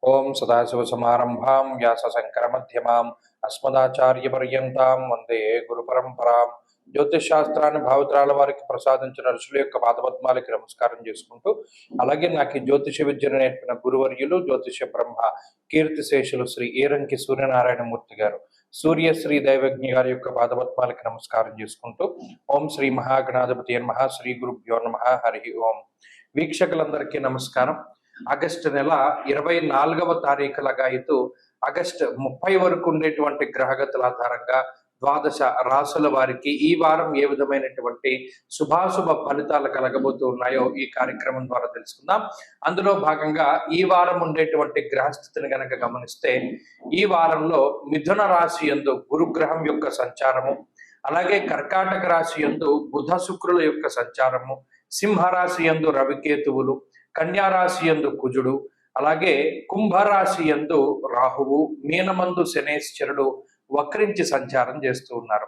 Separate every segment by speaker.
Speaker 1: ఓం సదాశివసమారంభాం వ్యాసశంకరమధ్యమాం అస్మదాచార్యపర్యంతాం వందే గురు పరంపరాం. జ్యోతిష్ శాస్త్రాన్ని భావితరాల వారికి ప్రసాదించిన ఋషుల యొక్క పాదపద్మాలకి నమస్కారం చేసుకుంటూ, అలాగే నాకు ఈ జ్యోతిష విద్యను నేర్పిన గురువర్యులు జ్యోతిష బ్రహ్మ కీర్తిశేషులు శ్రీ ఏరంకి సూర్యనారాయణమూర్తి గారు, సూర్యశ్రీ దైవజ్ఞ గారి యొక్క పాదపద్మాలకి నమస్కారం చేసుకుంటూ, ఓం శ్రీ మహాగణాధిపతి నమః, శ్రీ గురుభ్యో నమః, హరి ఓం. వీక్షకులందరికీ నమస్కారం. ఆగస్టు నెల 24వ తారీఖు లగాయతు ఆగస్టు 30 వరకు ఉండేటువంటి గ్రహగతుల ఆధారంగా ద్వాదశ రాసుల వారికి ఈ వారం ఏ విధమైనటువంటి శుభాశుభ ఫలితాలు కలగబోతూ ఉన్నాయో ఈ కార్యక్రమం ద్వారా తెలుసుకుందాం. అందులో భాగంగా ఈ వారం ఉండేటువంటి గ్రహస్థితిని గనక గమనిస్తే, ఈ వారంలో మిథున రాశి యందు గురుగ్రహం యొక్క సంచారము, అలాగే కర్కాటక రాశి యందు బుధ శుక్రుల యొక్క సంచారము, సింహరాశి యందు రవికేతువులు, కన్యారాశి యందు కుజుడు, అలాగే కుంభరాశి యందు రాహువు, మీనమందు శనేశ్వరుడు వక్రించి సంచారం చేస్తూ ఉన్నారు.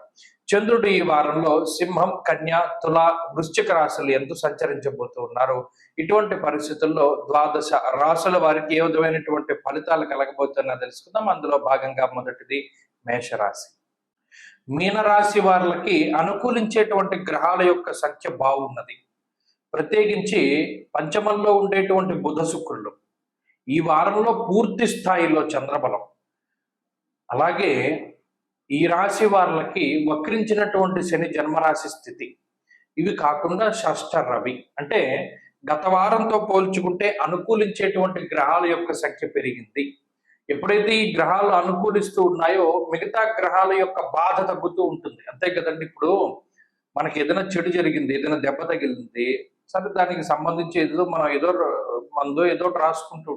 Speaker 1: చంద్రుడు ఈ వారంలో సింహం, కన్య, తుల, వృశ్చిక రాశులు యందు సంచరించబోతూ ఉన్నారు. ఇటువంటి పరిస్థితుల్లో ద్వాదశ రాశుల వారికి ఏ విధమైనటువంటి ఫలితాలు కలగబోతున్నా తెలుసుకుందాం. అందులో భాగంగా మొదటిది మేషరాశి. మీనరాశి వారికి అనుకూలించేటువంటి గ్రహాల యొక్క సంఖ్య బాగున్నది. ప్రత్యేకించి పంచమంలో ఉండేటువంటి బుధ శుక్రులు ఈ వారంలో పూర్తి స్థాయిలో చంద్రబలం, అలాగే ఈ రాశి వారికి వక్రించినటువంటి శని జన్మరాశి స్థితి, ఇవి కాకుండా షష్ఠ రవి, అంటే గత వారంతో పోల్చుకుంటే అనుకూలించేటువంటి గ్రహాల యొక్క సంఖ్య పెరిగింది. ఎప్పుడైతే ఈ గ్రహాలు అనుకూలిస్తూ ఉన్నాయో మిగతా గ్రహాల యొక్క బాధ తగ్గుతూ ఉంటుంది. అంతే కదండి. ఇప్పుడు మనకి ఏదైనా చెడు జరిగింది, ఏదైనా దెబ్బ తగిలింది, సరే దానికి సంబంధించి ఏదో మనం మందో ఏదో రాసుకుంటూ,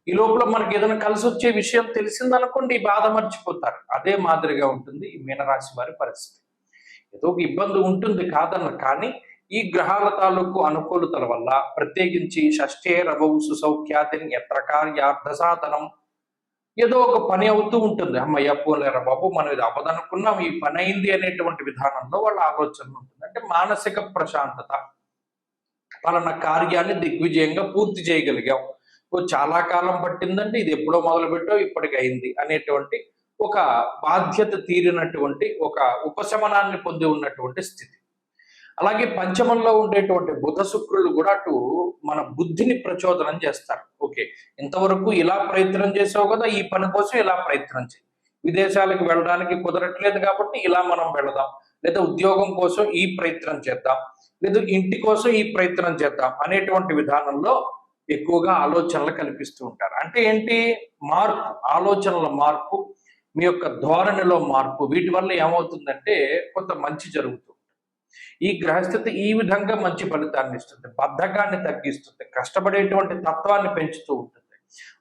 Speaker 1: ఈ లోపల మనకి ఏదైనా కలిసి వచ్చే విషయం తెలిసిందనుకోండి, ఈ బాధ మర్చిపోతారు. అదే మాదిరిగా ఉంటుంది ఈ మీనరాశి వారి పరిస్థితి. ఏదో ఒక ఇబ్బంది ఉంటుంది కాదన్న, కానీ ఈ గ్రహాల తాలూకు అనుకూలతల వల్ల, ప్రత్యేకించి షష్ఠే రవవు సుసౌఖ్యాతిని ఎత్ర కార్యార్థ సాధనం, ఏదో ఒక పని అవుతూ ఉంటుంది. అమ్మయ్య పోలేరా బాబు, మనం ఇది అవ్వదనుకున్నాం, ఈ పని అయింది అనేటువంటి విధానంలో వాళ్ళ ఆలోచన ఉంటుంది. అంటే మానసిక ప్రశాంతత, పలానా కార్యాన్ని దిగ్విజయంగా పూర్తి చేయగలిగాం, చాలా కాలం పట్టిందంటే ఇది ఎప్పుడో మొదలుపెట్టో ఇప్పటికి అయింది అనేటువంటి ఒక బాధ్యత తీరినటువంటి ఒక ఉపశమనాన్ని పొంది ఉన్నటువంటి స్థితి. అలాగే పంచమంలో ఉండేటువంటి బుధ శుక్రులు కూడా అటు మన బుద్ధిని ప్రచోదనం చేస్తారు. ఓకే, ఇంతవరకు ఇలా ప్రయత్నం చేసావు కదా, ఈ పని కోసం ఇలా ప్రయత్నం చేయి, విదేశాలకు వెళ్ళడానికి కుదరట్లేదు కాబట్టి ఇలా మనం వెళదాం, లేదా ఉద్యోగం కోసం ఈ ప్రయత్నం చేద్దాం, లేదా ఇంటి కోసం ఈ ప్రయత్నం చేద్దాం అనేటువంటి విధానంలో ఎక్కువగా ఆలోచనలు కల్పిస్తూ ఉంటారు. అంటే ఏంటి? మార్పు, ఆలోచనల మార్పు, మీ యొక్క ధోరణిలో మార్పు, వీటి వల్ల ఏమవుతుందంటే కొంత మంచి జరుగుతుంది. ఈ గ్రహస్థితి ఈ విధంగా మంచి ఫలితాన్ని ఇస్తుంది, బద్ధకాన్ని తగ్గిస్తుంది, కష్టపడేటువంటి తత్వాన్ని పెంచుతూ ఉంటుంది,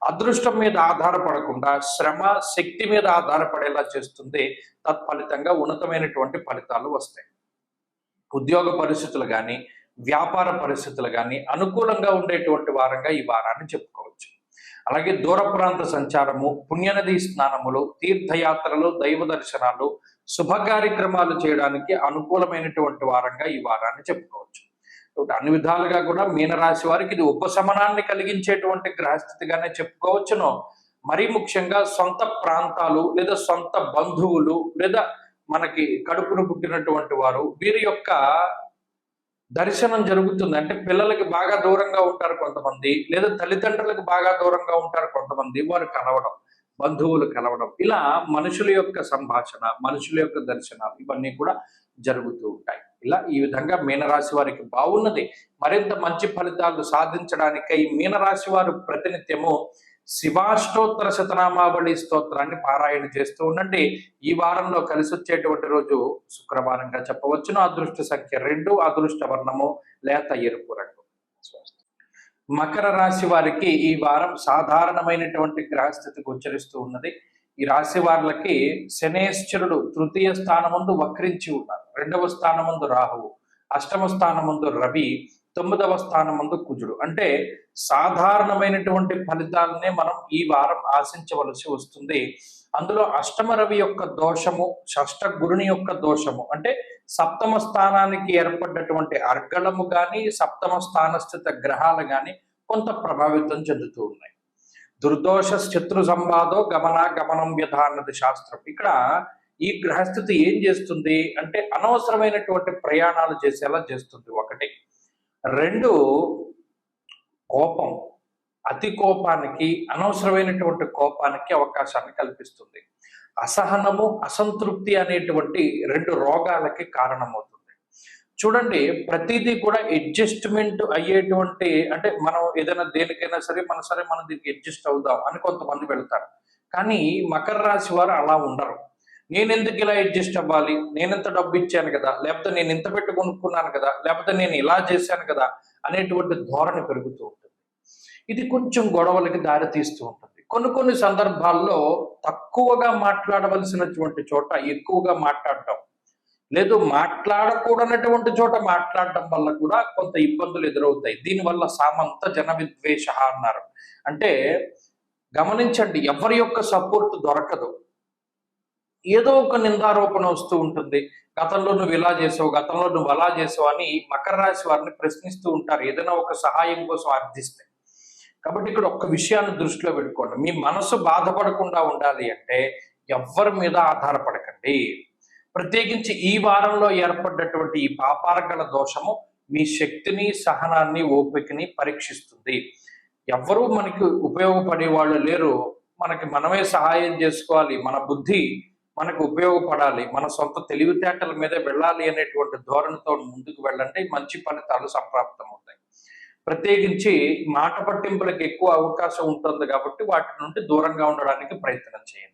Speaker 1: అదృష్టం మీద ఆధారపడకుండా శ్రమ శక్తి మీద ఆధారపడేలా చేస్తుంది. తత్ఫలితంగా ఉన్నతమైనటువంటి ఫలితాలు వస్తాయి. ఉద్యోగ పరిస్థితులు కానీ, వ్యాపార పరిస్థితులు కానీ అనుకూలంగా ఉండేటువంటి వారంగా ఈ వారాన్ని చెప్పుకోవచ్చు. అలాగే దూర ప్రాంత సంచారము, పుణ్యనది స్నానములు, తీర్థయాత్రలు, దైవ దర్శనాలు, శుభ కార్యక్రమాలు చేయడానికి అనుకూలమైనటువంటి వారంగా ఈ వారాన్ని చెప్పుకోవచ్చు. అన్ని విధాలుగా కూడా మీనరాశి వారికి ఇది ఉపశమనాన్ని కలిగించేటువంటి గ్రహస్థితిగానే చెప్పుకోవచ్చును. మరీ ముఖ్యంగా సొంత ప్రాంతాలు, లేదా సొంత బంధువులు, లేదా మనకి కడుపును పుట్టినటువంటి వారు, వీరి యొక్క దర్శనం జరుగుతుంది. అంటే పిల్లలకి బాగా దూరంగా ఉంటారు కొంతమంది, లేదా తల్లిదండ్రులకు బాగా దూరంగా ఉంటారు కొంతమంది, వారు కలవడం, బంధువులు కలవడం, ఇలా మనుషుల యొక్క సంభాషణ, మనుషుల యొక్క దర్శనాలు ఇవన్నీ కూడా జరుగుతూ ఉంటాయి. ఇలా ఈ విధంగా మీనరాశి వారికి బాగున్నది. మరింత మంచి ఫలితాలు సాధించడానికై మీనరాశి వారు ప్రతినిత్యము శివాష్టోత్తర శతనామావళి స్తోత్రాన్ని పారాయణ చేస్తూ ఉండండి. ఈ వారంలో కలిసి వచ్చేటువంటి రోజు శుక్రవారంగా చెప్పవచ్చును. అదృష్ట సంఖ్య 2, అదృష్ట వర్ణము లేత ఎరుపు రంగు. మకర రాశి వారికి ఈ వారం సాధారణమైనటువంటి గ్రహస్థితి గోచరిస్తూ ఉన్నది. ఈ రాశి వారికి శనేశ్వరుడు తృతీయ స్థానమందు వక్రించి ఉన్నారు, 2వ స్థానమందు రాహువు, అష్టమ స్థానమందు రవి, 9వ స్థానమందు కుజుడు. అంటే సాధారణమైనటువంటి ఫలితాలనే మనం ఈ వారం ఆశించవలసి వస్తుంది. అందులో అష్టమ రవి యొక్క దోషము, షష్ఠ గురుని యొక్క దోషము, అంటే సప్తమ స్థానానికి ఏర్పడ్డటువంటి అర్గళము కానీ, సప్తమ స్థానస్థిత గ్రహాలు కానీ కొంత ప్రభావితం చెందుతూ ఉన్నాయి. దుర్దోష శత్రు సంవాదో గమనం వ్యధ అన్నది శాస్త్రం. ఇక్కడ ఈ గ్రహస్థితి ఏం చేస్తుంది అంటే అనవసరమైనటువంటి ప్రయాణాలు చేసేలా చేస్తుంది ఒకటి. రెండు, కోపం, అతి కోపానికి, అనవసరమైనటువంటి కోపానికి అవకాశాన్ని కల్పిస్తుంది. అసహనము, అసంతృప్తి అనేటువంటి రెండు రోగాలకి కారణమవుతుంది. చూడండి, ప్రతిదీ కూడా అడ్జస్ట్మెంట్ అయ్యేటువంటి, అంటే మనం ఏదైనా దేనికైనా సరే మనం దీనికి అడ్జస్ట్ అవుదాం అని కొంతమంది వెళ్తారు. కానీ మకర రాశి వారు అలా ఉండరు. నేనెందుకు ఇలా అడ్జస్ట్ అవ్వాలి, నేనెంత డబ్బు ఇచ్చాను కదా, లేకపోతే నేను ఇంత పెట్టి కొనుక్కున్నాను కదా, లేకపోతే నేను ఇలా చేశాను కదా అనేటువంటి ధోరణి పెరుగుతూ ఉంటుంది. ఇది కొంచెం గొడవలకి దారి తీస్తూ ఉంటుంది. కొన్ని సందర్భాల్లో తక్కువగా మాట్లాడవలసినటువంటి చోట ఎక్కువగా మాట్లాడటం, లేదు మాట్లాడకూడనటువంటి చోట మాట్లాడటం వల్ల కూడా కొంత ఇబ్బందులు ఎదురవుతాయి. దీనివల్ల సామంత జన విద్వేష అన్నారు. అంటే గమనించండి, ఎవరి యొక్క సపోర్ట్ దొరకదు. ఏదో ఒక నిందారోపణ వస్తూ ఉంటుంది. గతంలో నువ్వు ఇలా చేసావు, గతంలో నువ్వు అలా చేసావు అని మకర రాశి వారిని ప్రశ్నిస్తూ ఉంటారు ఏదైనా ఒక సహాయం కోసం అర్థిస్తే. కాబట్టి ఇక్కడ ఒక్క విషయాన్ని దృష్టిలో పెట్టుకోండి. మీ మనసు బాధపడకుండా ఉండాలి అంటే ఎవ్వరి మీద ఆధారపడకండి. ప్రత్యేకించి ఈ వారంలో ఏర్పడ్డటువంటి ఈ పాపార్గళ దోషము మీ శక్తిని, సహనాన్ని, ఓపికని పరీక్షిస్తుంది. ఎవ్వరూ మనకి ఉపయోగపడే వాళ్ళు లేరు. మనకి మనమే సహాయం చేసుకోవాలి, మన బుద్ధి మనకు ఉపయోగపడాలి, మన సొంత తెలివితేటల మీద వెళ్ళాలి అనేటువంటి ధోరణితో ముందుకు వెళ్ళండి, మంచి ఫలితాలు సంప్రాప్తం అవుతాయి. ప్రత్యేకించి మాట పట్టింపులకు ఎక్కువ అవకాశం ఉంటుంది కాబట్టి వాటి నుండి దూరంగా ఉండడానికి ప్రయత్నం చేయండి.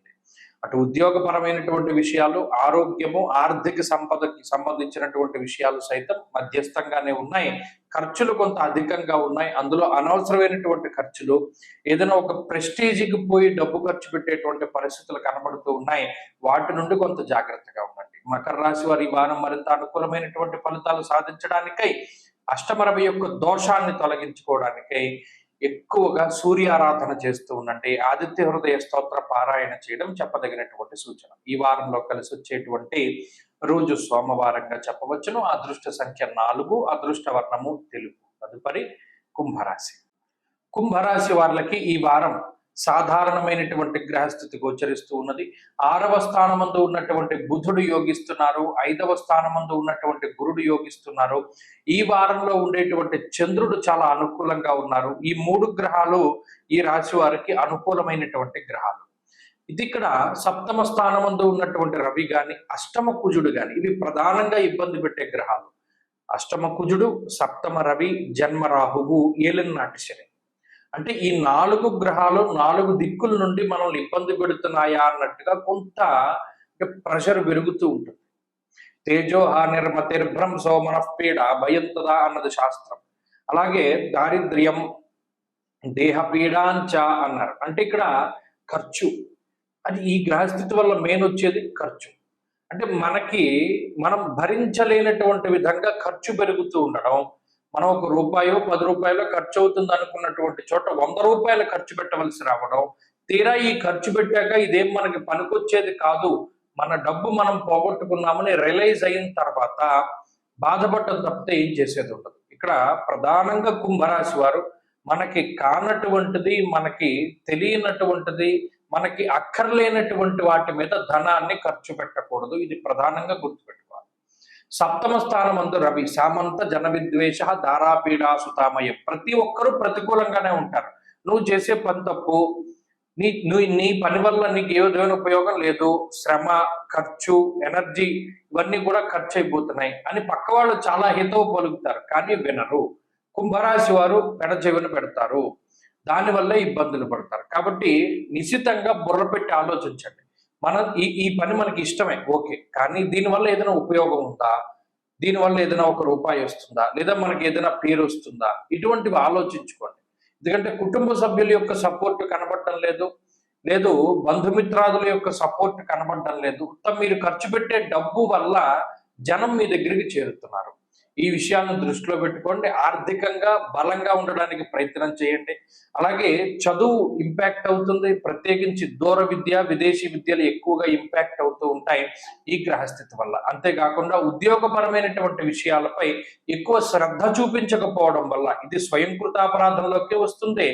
Speaker 1: అటు ఉద్యోగపరమైనటువంటి విషయాలు, ఆరోగ్యము, ఆర్థిక సంపదకి సంబంధించినటువంటి విషయాలు సైతం మధ్యస్థంగానే ఉన్నాయి. ఖర్చులు కొంత అధికంగా ఉన్నాయి. అందులో అనవసరమైనటువంటి ఖర్చులు, ఏదైనా ఒక ప్రెస్టీజ్కి పోయి డబ్బు ఖర్చు పెట్టేటువంటి పరిస్థితులు కనబడుతూ ఉన్నాయి. వాటి నుండి కొంత జాగ్రత్తగా ఉండండి. మకర రాశి వారి ఈ వారం మరింత అనుకూలమైనటువంటి ఫలితాలు సాధించడానికై, అష్టమరవి యొక్క దోషాన్ని తొలగించుకోవడానికై ఎక్కువగా సూర్యారాధన చేస్తూ ఉండండి. ఆదిత్య హృదయ స్తోత్ర పారాయణ చేయడం చెప్పదగినటువంటి సూచన. ఈ వారంలో కలిసి వచ్చేటువంటి రోజు సోమవారంగా చెప్పవచ్చును. అదృష్ట సంఖ్య 4, అదృష్ట వర్ణము తెలుపు. తదుపరి కుంభరాశి. కుంభరాశి వాళ్ళకి ఈ వారం సాధారణమైనటువంటి గ్రహస్థితి గోచరిస్తూ ఉన్నది. 6వ స్థానమందు ఉన్నటువంటి బుధుడు యోగిస్తున్నారు, 5వ స్థానమందు ఉన్నటువంటి గురుడు యోగిస్తున్నారు. ఈ వారంలో ఉండేటువంటి చంద్రుడు చాలా అనుకూలంగా ఉన్నారు. ఈ 3 గ్రహాలు ఈ రాశి వారికి అనుకూలమైనటువంటి గ్రహాలు. ఇది ఇక్కడ 7వ స్థానమందు ఉన్నటువంటి రవి గాని, అష్టమ కుజుడు గాని, ఇవి ప్రధానంగా ఇబ్బంది పెట్టే గ్రహాలు. అష్టమ కుజుడు, 7వ రవి, జన్మ రాహువు, ఏలినాటి శని. అంటే ఈ 4 గ్రహాలు 4 దిక్కుల నుండి మనల్ని ఇబ్బంది పెడుతున్నాయా అన్నట్టుగా కొంత ప్రెషర్ పెరుగుతూ ఉంటుంది. తేజోహానిర్మతిర్భ్రంశో మనఃపీడ భయంతదా అన్నది శాస్త్రం. అలాగే దారిద్ర్యం, దేహపీడాంచ అన్నారు. అంటే ఇక్కడ ఖర్చు, అది ఈ గ్రహస్థితి వల్ల మెయిన్ వచ్చేది ఖర్చు. అంటే మనం భరించలేనటువంటి విధంగా ఖర్చు పెరుగుతూ ఉండడం. మనం ₹1, ₹10 ఖర్చు అవుతుంది అనుకున్నటువంటి చోట ₹100 ఖర్చు పెట్టవలసి రావడం. తీరా ఈ ఖర్చు పెట్టాక ఇదేం మనకి పనికొచ్చేది కాదు, మన డబ్బు మనం పోగొట్టుకున్నామని రియలైజ్ అయిన తర్వాత బాధపడటం తప్పితే ఏం చేసేది ఉండదు. ఇక్కడ ప్రధానంగా కుంభరాశి వారు మనకి కానటువంటిది, మనకి తెలియనటువంటిది, మనకి అక్కర్లేనటువంటి వాటి మీద ధనాన్ని ఖర్చు పెట్టకూడదు. ఇది ప్రధానంగా గుర్తుపెట్టుకోవాలి. 7వ స్థానమందు రవి, సామంత జన విద్వేష ధారాపీడా సుతామయం. ప్రతి ఒక్కరూ ప్రతికూలంగానే ఉంటారు. నువ్వు చేసే పని తప్పు, నీ పని వల్ల నీకు ఏదైనా ఉపయోగం లేదు, శ్రమ, ఖర్చు, ఎనర్జీ ఇవన్నీ కూడా ఖర్చు అయిపోతున్నాయి అని పక్క వాళ్ళు చాలా హితవు పలుకుతారు, కానీ వినరు. కుంభరాశి వారు పెడచెవిన పెడతారు, దానివల్ల ఇబ్బందులు పడతారు. కాబట్టి నిశితంగా బుర్ర పెట్టి ఆలోచించండి. ఈ పని మనకి ఇష్టమే, ఓకే, కానీ దీనివల్ల ఏదైనా ఉపయోగం ఉందా, దీనివల్ల ఏదైనా ₹1 వస్తుందా, లేదా మనకి ఏదైనా పేరు వస్తుందా, ఇటువంటివి ఆలోచించుకోండి. ఎందుకంటే కుటుంబ సభ్యుల యొక్క సపోర్ట్ కనబడటం లేదు, బంధుమిత్రాదుల యొక్క సపోర్ట్ కనబడటం లేదు. మీరు ఖర్చు పెట్టే డబ్బు వల్ల జనం మీ దగ్గరికి చేరుతున్నారు. ఈ విషయాలను దృష్టిలో పెట్టుకోండి. ఆర్థికంగా బలంగా ఉండడానికి ప్రయత్నం చేయండి. అలాగే చదువు ఇంపాక్ట్ అవుతుంది. ప్రత్యేకించి దూర విద్య, విదేశీ విద్యలు ఎక్కువగా ఇంపాక్ట్ అవుతూ ఉంటాయి ఈ గ్రహస్థితి వల్ల. అంతేకాకుండా ఉద్యోగపరమైనటువంటి విషయాలపై ఎక్కువ శ్రద్ధ చూపించకపోవడం వల్ల ఇది స్వయంకృతాపరాధంలోకి వస్తుంది.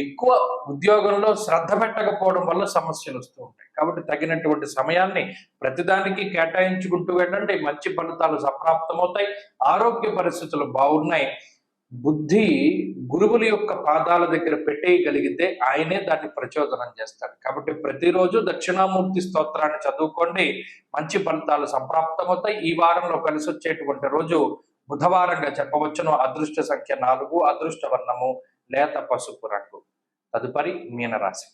Speaker 1: ఎక్కువ ఉద్యోగంలో శ్రద్ధ పెట్టకపోవడం వల్ల సమస్యలు వస్తూ ఉంటాయి. కాబట్టి తగినటువంటి సమయాన్ని ప్రతిదానికి కేటాయించుకుంటూ వెళ్ళండి. మంచి ఫలితాలు సంప్రాప్తమవుతాయి. ఆరోగ్య పరిస్థితులు బాగున్నాయి. బుద్ధి గురువుల యొక్క పాదాల దగ్గర పెట్టేయగలిగితే ఆయనే దాన్ని ప్రచోదనం చేస్తాడు. కాబట్టి ప్రతిరోజు దక్షిణామూర్తి స్తోత్రాన్ని చదువుకోండి. మంచి ఫలితాలు సంప్రాప్తమవుతాయి. ఈ వారంలో కలిసి వచ్చేటువంటి రోజు బుధవారంగా చెప్పవచ్చును. అదృష్ట సంఖ్య 4, అదృష్ట వర్ణము లేత పసుపు రంగు. తదుపరి మీనరాశి.